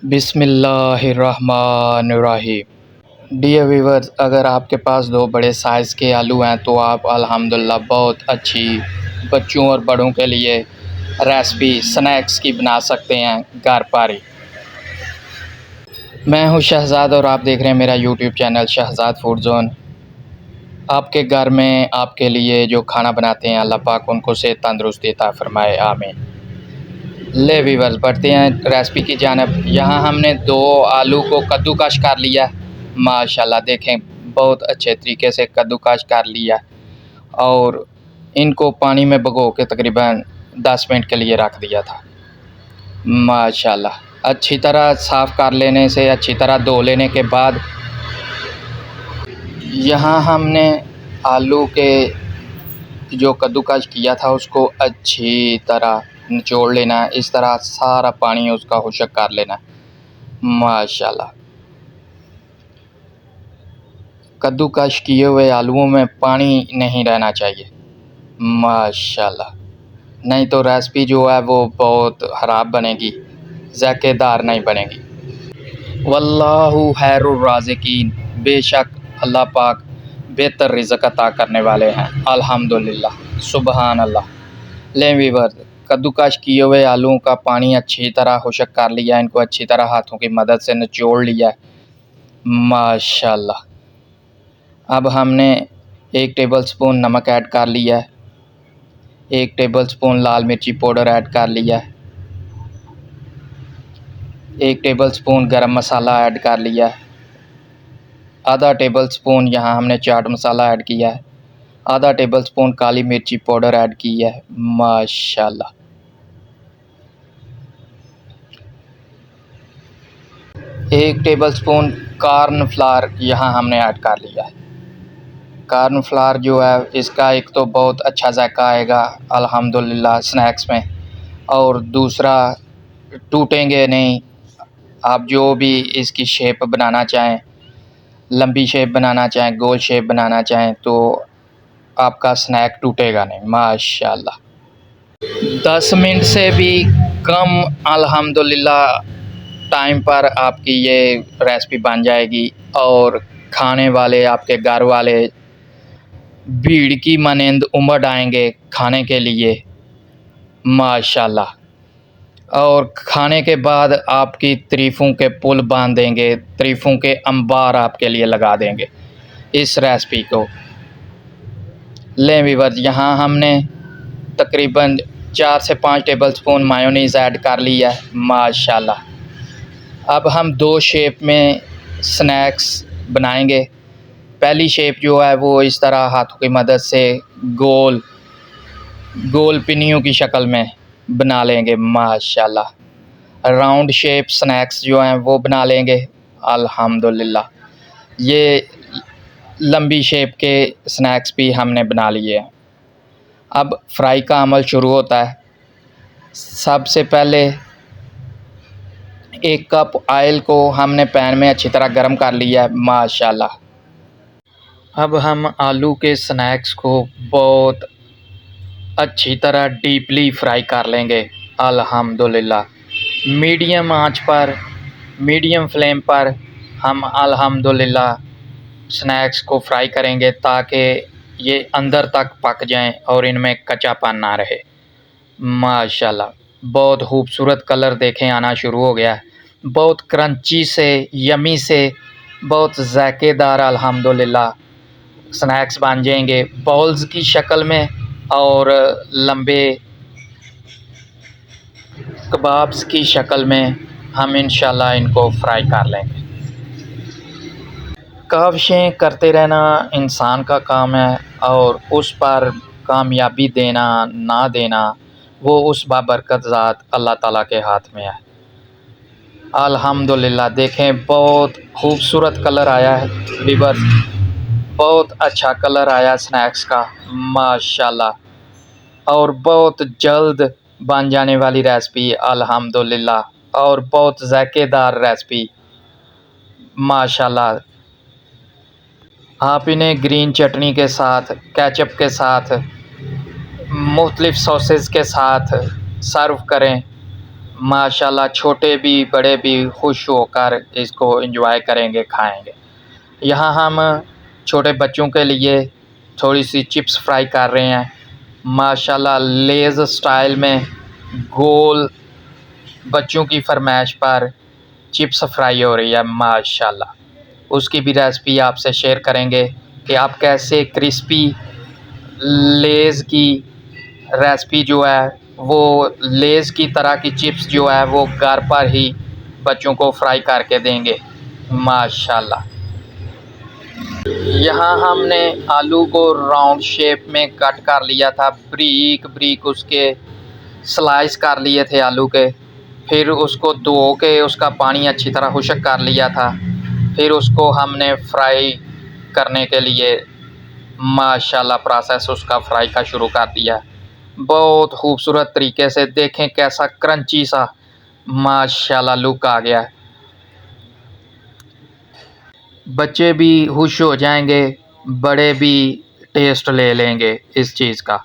बिस्मिल्लाहिर्रहमानिर्रहीम। Dear viewers, अगर आपके पास दो बड़े साइज़ के आलू हैं तो आप अल्हम्दुलिल्लाह बहुत अच्छी बच्चों और बड़ों के लिए रेसिपी स्नैक्स की बना सकते हैं घर पर ही। मैं हूं शहज़ाद और आप देख रहे हैं मेरा YouTube channel Shahzad food zone. आपके घर में आपके लिए जो खाना बनाते हैं अल्लाह पाक उनको सेहत तंदुरुस्ती अता फ़रमाए, आमीन। ले व्यूअर्स, बढ़ते हैं रेसिपी की जानब। यहाँ हमने दो आलू को कद्दूकश कर लिया। माशाल्लाह देखें, बहुत अच्छे तरीके से कद्दूकश कर लिया और इनको पानी में भिगो के तकरीबन 10 मिनट के लिए रख दिया था। माशाल्लाह अच्छी तरह साफ़ कर लेने से, अच्छी तरह धो लेने के बाद यहाँ हमने आलू के जो कद्दूकश किया था उसको अच्छी तरह निचोड़ लेना है। इस तरह सारा पानी उसका खुश्क कर लेना है। माशाल्लाह कद्दूकश किए हुए आलूओं में पानी नहीं रहना चाहिए। माशाल्लाह, नहीं तो रेसिपी जो है वो बहुत ख़राब बनेगी, ज़ायकेदार नहीं बनेगी। वल्लाहु खैरुर राज़िकीन, बेशक अल्लाह पाक बेहतर रिज़्क़ अता करने वाले हैं। अल्हम्दुलिल्लाह, सुबहान अल्लाह। लें व्यूअर्स, कद्दूकश किए हुए आलूओं का पानी अच्छी तरह खुश्क कर लिया, इनको अच्छी तरह हाथों की मदद से निचोड़ लिया। माशाल्लाह, अब हमने 1 टेबलस्पून नमक ऐड कर लिया है, 1 टेबलस्पून लाल मिर्ची पाउडर ऐड कर लिया है, 1 टेबलस्पून गरम मसाला ऐड कर लिया है, आधा टेबलस्पून यहाँ हमने चाट मसाला ऐड किया है, आधा टेबलस्पून काली मिर्ची पाउडर ऐड की है। माशाल्लाह, एक टेबलस्पून कॉर्नफ्लावर यहाँ हमने ऐड कर लिया है। कॉर्नफ्लावर जो है इसका एक तो बहुत अच्छा जायका आएगा अल्हम्दुलिल्लाह स्नैक्स में, और दूसरा टूटेंगे नहीं। आप जो भी इसकी शेप बनाना चाहें, लंबी शेप बनाना चाहें, गोल शेप बनाना चाहें, तो आपका स्नैक टूटेगा नहीं। माशाल्लाह 10 मिनट से भी कम अल्हम्दुलिल्लाह टाइम पर आपकी ये रेसिपी बन जाएगी और खाने वाले आपके घर वाले भीड़ की मानंद उमड़ आएंगे खाने के लिए। माशाल्लाह, और खाने के बाद आपकी तारीफ़ों के पुल बांध देंगे, तारीफ़ों के अंबार आपके लिए लगा देंगे इस रेसिपी को। लें व्यूअर्स, यहाँ हमने तकरीबन 4 से 5 टेबलस्पून मायोनीज़ ऐड कर लिया है। माशाल्लाह, अब हम 2 शेप में स्नैक्स बनाएंगे। पहली शेप जो है वो इस तरह हाथों की मदद से गोल गोल पिन्नियों की शक्ल में बना लेंगे। माशाल्लाह, राउंड शेप स्नैक्स जो हैं वो बना लेंगे। अल्हम्दुलिल्लाह, ये लंबी शेप के स्नैक्स भी हमने बना लिए हैं। अब फ्राई का अमल शुरू होता है। सबसे पहले 1 कप ऑयल को हमने पैन में अच्छी तरह गर्म कर लिया है। माशाल्लाह, अब हम आलू के स्नैक्स को बहुत अच्छी तरह डीपली फ्राई कर लेंगे। अल्हम्दुलिल्लाह, मीडियम आंच पर, मीडियम फ्लेम पर हम अल्हम्दुलिल्लाह स्नैक्स को फ्राई करेंगे ताकि ये अंदर तक पक जाएं और इनमें कच्चापन ना रहे। माशाल्लाह, बहुत खूबसूरत कलर देखें आना शुरू हो गया है। बहुत क्रंची से, यमी से, बहुत ज़ायकेदार अल्हम्दुलिल्लाह स्नैक्स बन जाएंगे बॉल्स की शक्ल में, और लंबे कबाब्स की शक्ल में हम इंशाल्लाह इनको फ्राई कर लेंगे। काविशें करते रहना इंसान का काम है और उस पर कामयाबी देना ना देना वो उस बाबरकत ज़ात अल्लाह ताला के हाथ में है। अल्हम्दुलिल्लाह, देखें बहुत खूबसूरत कलर आया है व्यूअर्स, बहुत अच्छा कलर आया स्नैक्स का। माशाल्लाह, और बहुत जल्द बन जाने वाली रेसिपी अल्हम्दुलिल्लाह, और बहुत ज़ायकेदार रेसिपी। माशाल्लाह, आप इन्हें ग्रीन चटनी के साथ, केचप के साथ, मुख्तलिफ़ सॉसेस के साथ सर्व करें। माशाल्लाह छोटे भी बड़े भी खुश होकर इसको एंजॉय करेंगे, खाएंगे। यहाँ हम छोटे बच्चों के लिए थोड़ी सी चिप्स फ्राई कर रहे हैं। माशाल्लाह लेज़ स्टाइल में गोल बच्चों की फरमाइश पर चिप्स फ्राई हो रही है माशाल्लाह। उसकी भी रेसिपी आपसे शेयर करेंगे कि आप कैसे क्रिस्पी लेज़ की रेसिपी जो है वो लेज़ की तरह की चिप्स जो है वो घर पर ही बच्चों को फ्राई करके देंगे माशाल्लाह। यहाँ हमने आलू को राउंड शेप में कट कर लिया था, ब्रीक ब्रीक उसके स्लाइस कर लिए थे आलू के। फिर उसको धो के उसका पानी अच्छी तरह खुश्क कर लिया था। फिर उसको हमने फ्राई करने के लिए माशाल्लाह प्रोसेस उसका फ्राई का शुरू कर दिया। बहुत खूबसूरत तरीके से देखें कैसा क्रंची सा माशाल्लाह लुक आ गया। बच्चे भी खुश हो जाएंगे, बड़े भी टेस्ट ले लेंगे इस चीज़ का।